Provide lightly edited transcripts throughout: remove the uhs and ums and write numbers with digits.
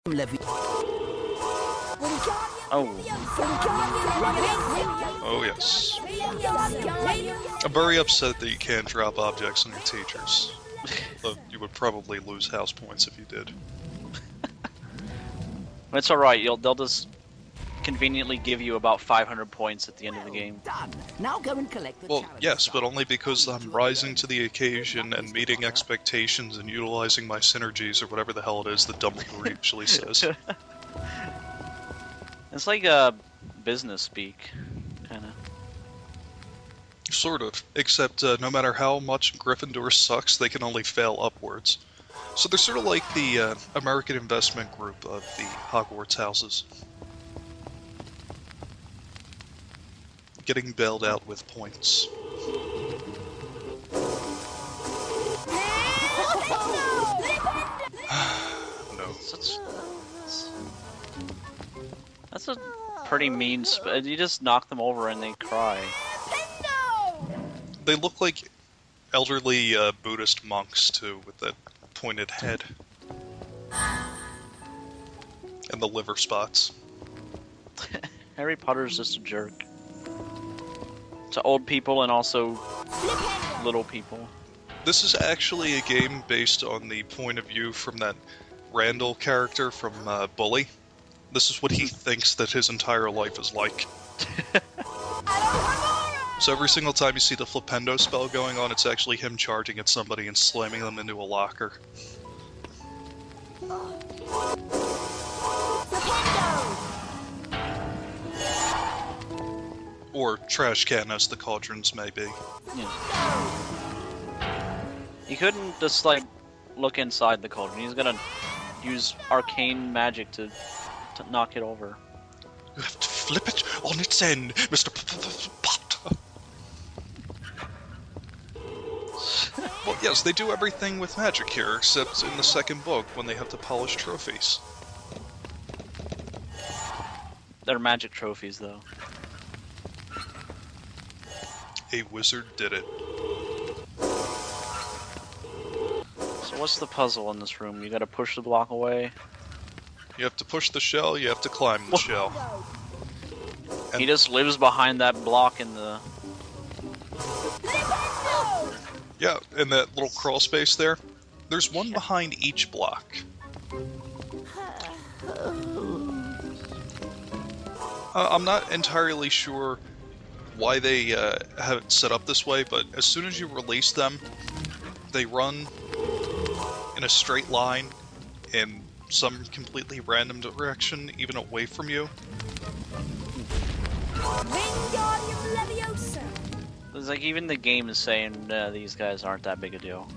Oh. Oh, yes. I'm very upset that you can't drop objects on your teachers. Though you would probably lose house points if you did. It's alright, they'll just conveniently give you about 500 points at the end of the game. Now go and collect the Well, yes, but only because I'm rising to the occasion and meeting expectations and utilizing my synergies or whatever the hell it is that Dumbledore usually says. It's like a business speak, kinda. Sort of, except no matter how much Gryffindor sucks, they can only fail upwards. So they're sort of like the American investment group of the Hogwarts houses. Getting bailed out with points. No. That's a pretty mean you just knock them over and they cry. They look like elderly Buddhist monks, too, with that pointed head. And the liver spots. Harry Potter's just a jerk. To old people and also little people. This is actually a game based on the point of view from that Randall character from Bully. This is what he thinks that his entire life is like. So every single time you see the Flipendo spell going on, it's actually him charging at somebody and slamming them into a locker. Or trash can, as the cauldrons may be. Yeah. You couldn't just, like, look inside the cauldron. He's gonna use arcane magic to knock it over. You have to flip it on its end, Mr. Potter. Well, yes, they do everything with magic here, except in the second book, when they have to polish trophies. They're magic trophies, though. A wizard did it. So what's the puzzle in this room? You gotta push the block away? You have to push the shell, you have to climb the shell. And he just lives behind that block in the... Yeah, in that little crawl space there. There's one behind each block. I'm not entirely sure why they have it set up this way, but as soon as you release them, they run in a straight line in some completely random direction, even away from you. It's like even the game is saying these guys aren't that big a deal.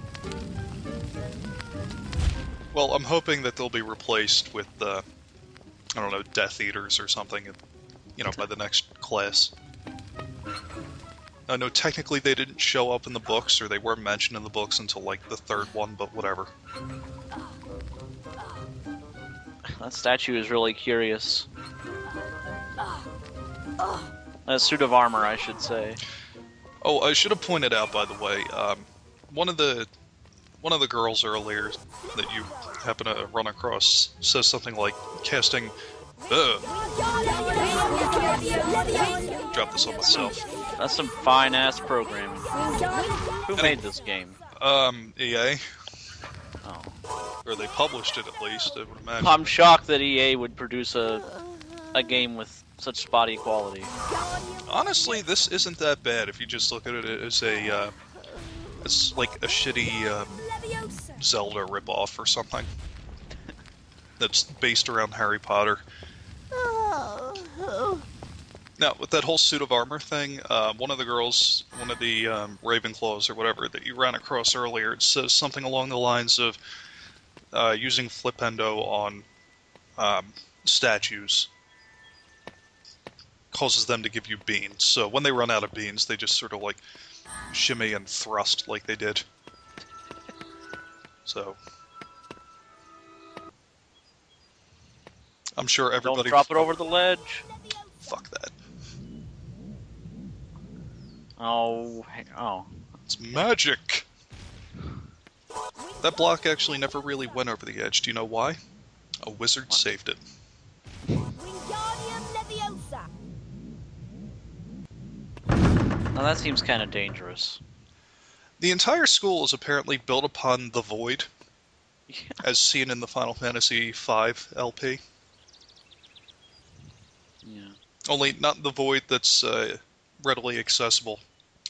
Well, I'm hoping that they'll be replaced with, I don't know, Death Eaters or something, you know, by the next class. I know technically they didn't show up in the books, or they weren't mentioned in the books until, like, the third one, but whatever. That statue is really curious. A suit of armor, I should say. Oh, I should have pointed out, by the way, one of the girls earlier that you happen to run across says something like casting. Drop this on myself. That's some fine ass programming. Who made this game? EA. Oh. Or they published it at least, I would imagine. I'm shocked that EA would produce a game with such spotty quality. Honestly, this isn't that bad if you just look at it as a, it's like a shitty, Zelda ripoff or something. That's based around Harry Potter. Now, with that whole suit of armor thing, one of the girls, one of the Ravenclaws or whatever that you ran across earlier, it says something along the lines of using Flipendo on statues causes them to give you beans. So when they run out of beans, they just sort of like shimmy and thrust like they did. So I'm sure everybody... Don't drop it over the ledge. Fuck that. Oh. It's magic! That block actually never really went over the edge. Do you know why? A wizard saved it. Wingardium Leviosa. Now that seems kind of dangerous. The entire school is apparently built upon the void, Yeah. as seen in the Final Fantasy V LP. Yeah. Only not the void that's readily accessible.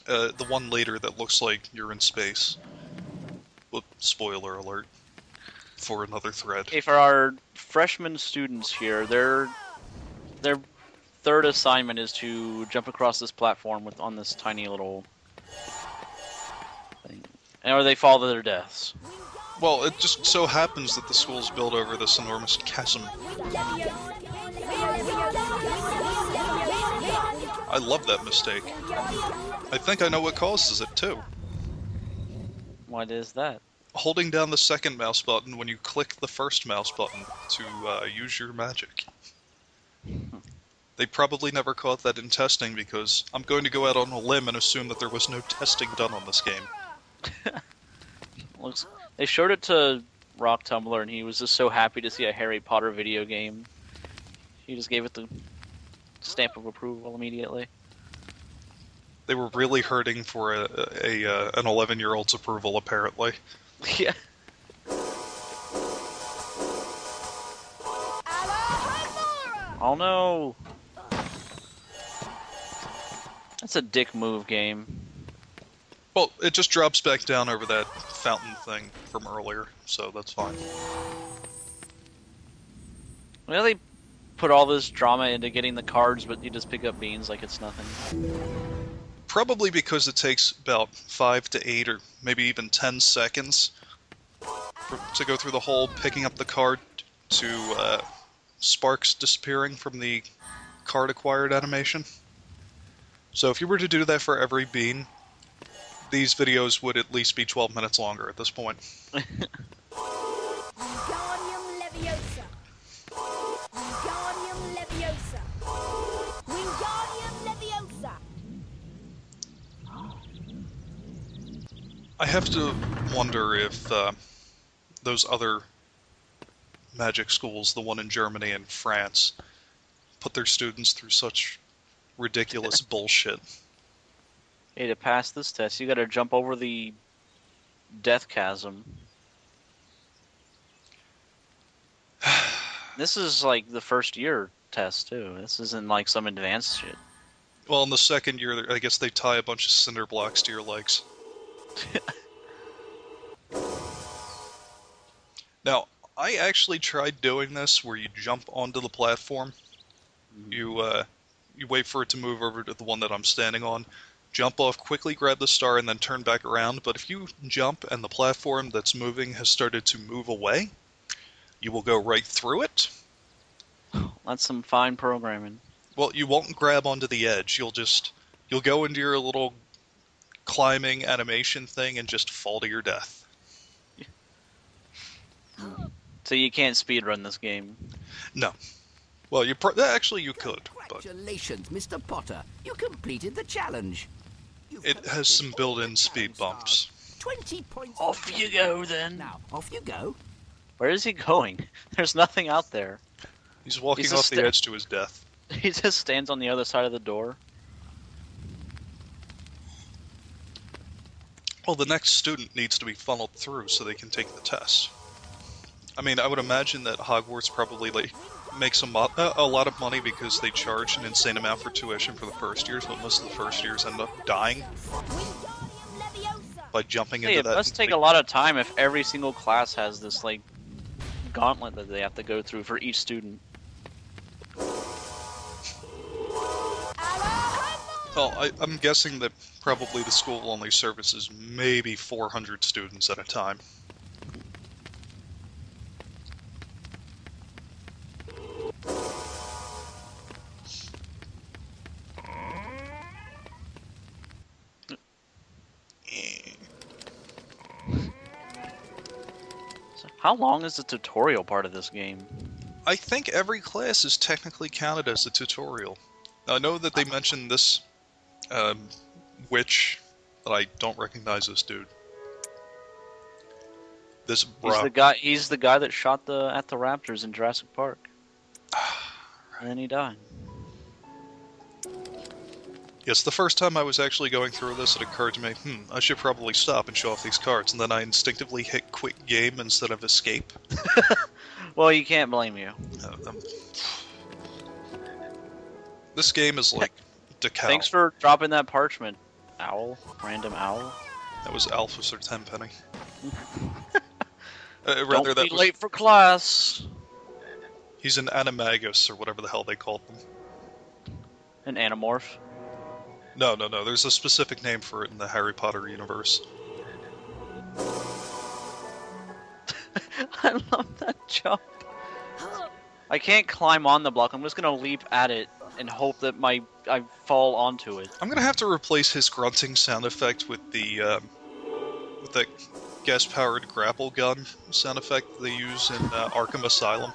The one later that looks like you're in space. Well, spoiler alert for another thread. Okay, for our freshman students here, their third assignment is to jump across this platform on this tiny little thing, or they fall to their deaths. Well, it just so happens that the school is built over this enormous chasm. I love that mistake. I think I know what causes it, too. What is that? Holding down the second mouse button when you click the first mouse button to use your magic. They probably never caught that in testing because I'm going to go out on a limb and assume that there was no testing done on this game. They showed it to Rock Tumbler, and he was just so happy to see a Harry Potter video game. He just gave it the stamp of approval immediately. They were really hurting for an 11-year-old's approval, apparently. Yeah. Oh no! That's a dick move game. Well, it just drops back down over that fountain thing from earlier, so that's fine. Well, they put all this drama into getting the cards, but you just pick up beans like it's nothing. Probably because it takes about 5 to 8 or maybe even 10 seconds to go through the whole picking up the card to sparks disappearing from the card acquired animation. So if you were to do that for every bean, these videos would at least be 12 minutes longer at this point. Wingardium Leviosa. Wingardium Leviosa. Wingardium Leviosa. I have to wonder if those other magic schools, the one in Germany and France, put their students through such ridiculous bullshit. Hey, to pass this test, you gotta jump over the death chasm. This is like the first year test, too. This isn't like some advanced shit. Well, in the second year, I guess they tie a bunch of cinder blocks to your legs. Now, I actually tried doing this where you jump onto the platform. You wait for it to move over to the one that I'm standing on, jump off, quickly grab the star, and then turn back around. But if you jump and the platform that's moving has started to move away, you will go right through it. That's some fine programming. Well, you won't grab onto the edge. You'll go into your little climbing animation thing and just fall to your death. So you can't speedrun this game. No. Well, actually you could, but Congratulations, Mr. Potter. You completed the challenge. You've it has some built-in speed bumps. 20 points. Off you go, then. Now, off you go. Where is he going? There's nothing out there. He's walking He's off just the edge to his death. He just stands on the other side of the door. Well, the next student needs to be funneled through so they can take the test. I mean, I would imagine that Hogwarts probably makes a lot of money because they charge an insane amount for tuition for the first years, but most of the first years end up dying by jumping Hey, into it that. must take a lot of time if every single class has this, like, gauntlet that they have to go through for each student. Well, I'm guessing that probably the school only services maybe 400 students at a time. So how long is the tutorial part of this game? I think every class is technically counted as a tutorial. I know that they mentioned this witch that I don't recognize this dude. This He's the guy. He's the guy that shot at the raptors in Jurassic Park. And then he died. Yes, the first time I was actually going through this, it occurred to me, I should probably stop and show off these cards, and then I instinctively hit quit game instead of escape. Well, you can't blame you. This game is like decal. Thanks for dropping that parchment, owl. Random owl. That was Alphys or Tenpenny. Don't be late for class. He's an animagus, or whatever the hell they called them. An animorph. No. There's a specific name for it in the Harry Potter universe. I love that jump. I can't climb on the block. I'm just gonna leap at it and hope that I fall onto it. I'm gonna have to replace his grunting sound effect with the gas-powered grapple gun sound effect they use in Arkham Asylum.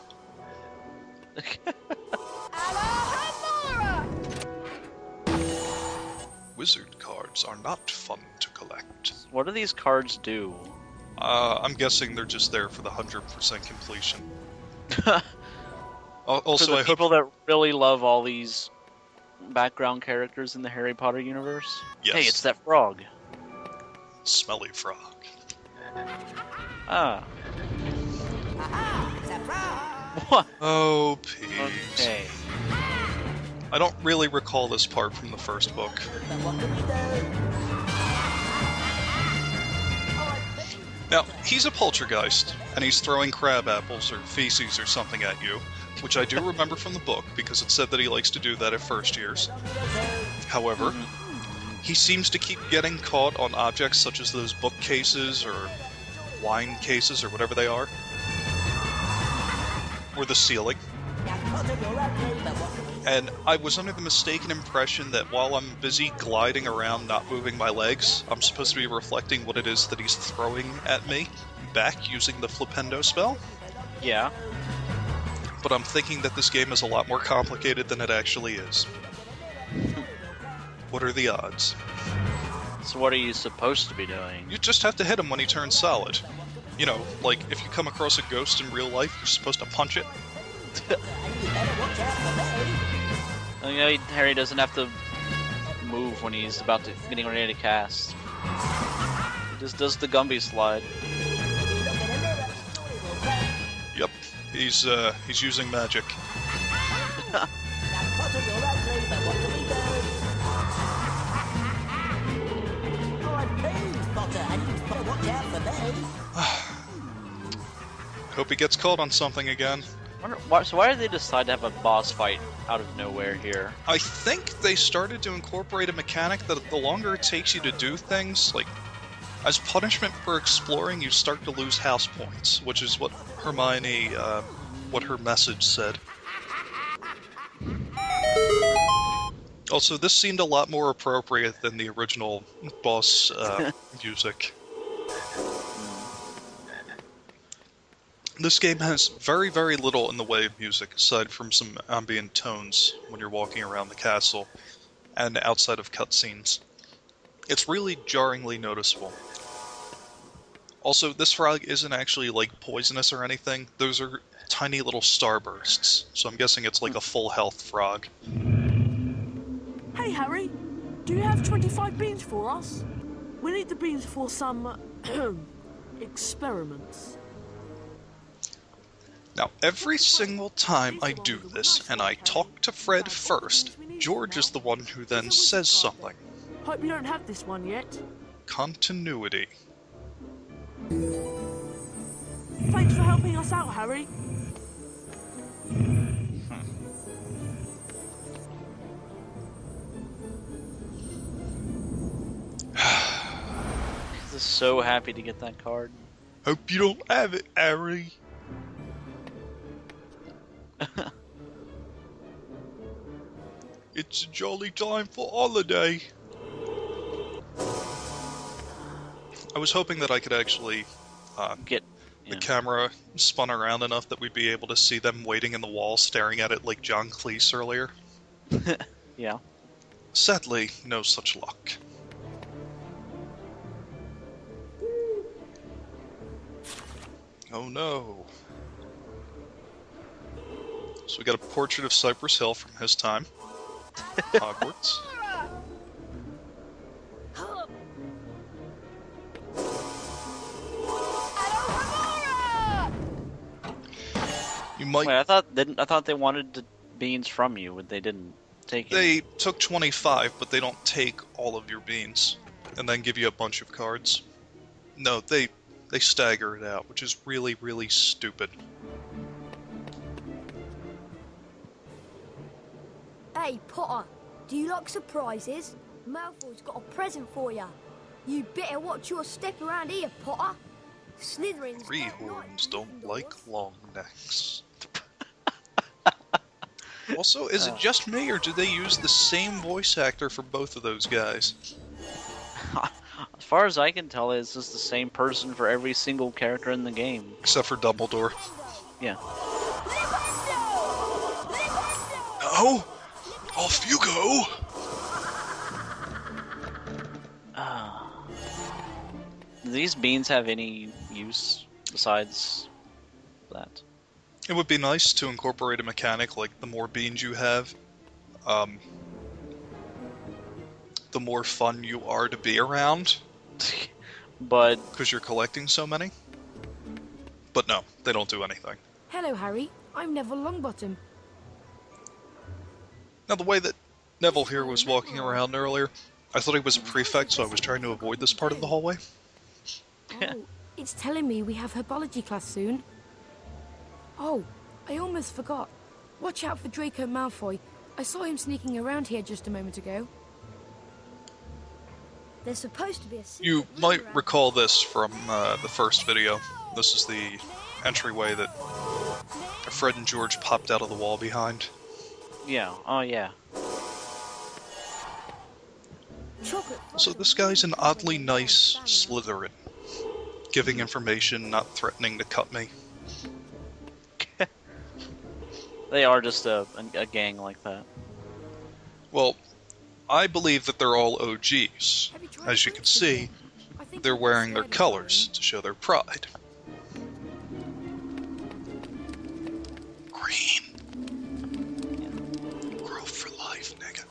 Wizard cards are not fun to collect. What do these cards do? I'm guessing they're just there for the 100% completion. Also, for the I hope people that really love all these background characters in the Harry Potter universe. Yes. Hey, it's that frog. Smelly frog. Ah. Aha! It's a frog! What? Oh, Pete. Okay. I don't really recall this part from the first book. But what can we do? Now, he's a poltergeist, and he's throwing crab apples or feces or something at you, which I do remember from the book, because it said that he likes to do that at first years. However, he seems to keep getting caught on objects such as those bookcases or wine cases or whatever they are. Or the ceiling. Now, Potter, you're ugly, but what can we do? And I was under the mistaken impression that while I'm busy gliding around not moving my legs, I'm supposed to be reflecting what it is that he's throwing at me back using the Flipendo spell. Yeah. But I'm thinking that this game is a lot more complicated than it actually is. What are the odds? So what are you supposed to be doing? You just have to hit him when he turns solid. You know, like if you come across a ghost in real life, you're supposed to punch it. And you better watch out for me. You know, Harry doesn't have to move when he's getting ready to cast. He just does the Gumby slide. If you look in a mirror, it will break. Yep, he's using magic. Now, Potter, you're ugly, but what can we do? Oh, please, Potter, and you better watch out for me. Hope he gets caught on something again. So why did they decide to have a boss fight out of nowhere here? I think they started to incorporate a mechanic that the longer it takes you to do things, like, as punishment for exploring, you start to lose house points, which is what Hermione, what her message said. Also, this seemed a lot more appropriate than the original boss, music. This game has very, very little in the way of music, aside from some ambient tones when you're walking around the castle, and outside of cutscenes. It's really jarringly noticeable. Also, this frog isn't actually, like, poisonous or anything. Those are tiny little starbursts, so I'm guessing it's like a full health frog. Hey Harry, do you have 25 beans for us? We need the beans for some experiments. Now, every single time I do this, and I talk to Fred first, George is the one who then says something. Hope you don't have this one yet. Continuity. Thanks for helping us out, Harry. He's so happy to get that card. Hope you don't have it, Harry. It's a jolly time for holiday. I was hoping that I could actually Get the camera spun around enough that we'd be able to see them waiting in the wall staring at it like John Cleese earlier. Yeah. Sadly, no such luck. Oh no. So we got a portrait of Cypress Hill from his time. Hogwarts. You might. Wait, I thought they wanted the beans from you, but they didn't take it. They took 25, but they don't take all of your beans and then give you a bunch of cards. No, they stagger it out, which is really, really stupid. Hey, Potter, do you like surprises? Malfoy's got a present for you. You better watch your step around here, Potter. Slytherins Three don't like horns don't Gryffindors. like long necks. Also, is it just me, or do they use the same voice actor for both of those guys? As far as I can tell, it's just the same person for every single character in the game. Except for Dumbledore. Yeah. Oh! Off you go! Do these beans have any use besides that? It would be nice to incorporate a mechanic like the more beans you have, the more fun you are to be around, But because you're collecting so many. But no, they don't do anything. Hello, Harry. I'm Neville Longbottom. Now, the way that Neville here was walking around earlier, I thought he was a prefect, so I was trying to avoid this part of the hallway. Oh, it's telling me we have herbology class soon. Oh, I almost forgot. Watch out for Draco Malfoy. I saw him sneaking around here just a moment ago. There's supposed to be a secret You room might around recall this from the first video. This is the entryway that Fred and George popped out of the wall behind. yeah, oh yeah. chocolate. So this guy's an oddly nice Slytherin. Giving information, not threatening to cut me. They are just a gang like that. Well, I believe that they're all OGs. Have you tried As you fruit can see, before? I think they're I'm wearing their scared of colors flying. to show their pride. Green. Growth for life, nigga.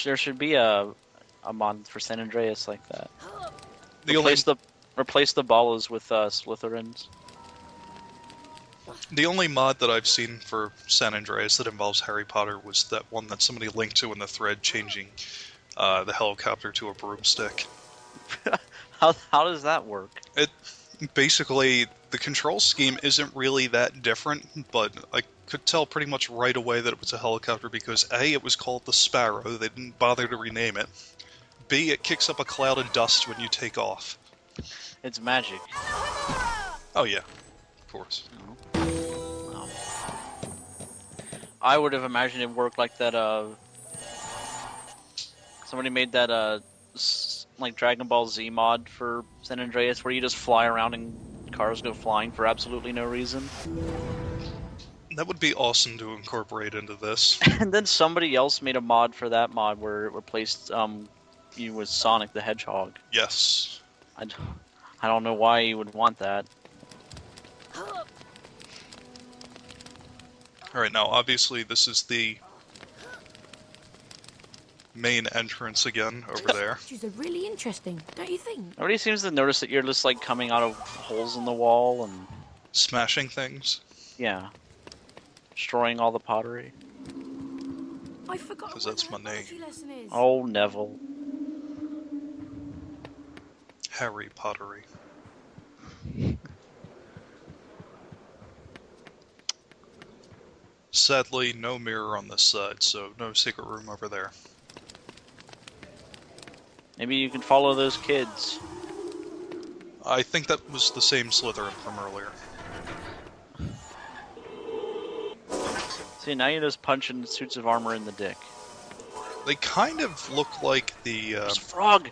There should be a mod for San Andreas like that. The only, Replace the Ballas with Slytherins. the only mod that I've seen for San Andreas that involves Harry Potter was that one that somebody linked to in the thread, changing the helicopter to a broomstick. How does that work? It basically, the control scheme isn't really that different, but I could tell pretty much right away that it was a helicopter because A, it was called the Sparrow, they didn't bother to rename it. B, it kicks up a cloud of dust when you take off. It's magic. Oh yeah, of course. I would have imagined it worked like that. Somebody made that like Dragon Ball Z mod for San Andreas, where you just fly around and cars go flying for absolutely no reason. That would be awesome to incorporate into this. And then somebody else made a mod for that mod where it replaced you with Sonic the Hedgehog. Yes. I don't know why you would want that. Alright, now obviously this is the main entrance again, over there. Which is really interesting, don't you think? Nobody seems to notice that you're just like coming out of holes in the wall and Smashing things. yeah, destroying all the pottery. I forgot 'Cause what that's the my name. herbology lesson is. Oh, Neville. Harry Pottery. Sadly, no mirror on this side, so no secret room over there. Maybe you can follow those kids. I think that was the same Slytherin from earlier. See, now you're just punching suits of armor in the dick. They kind of look like the There's a frog!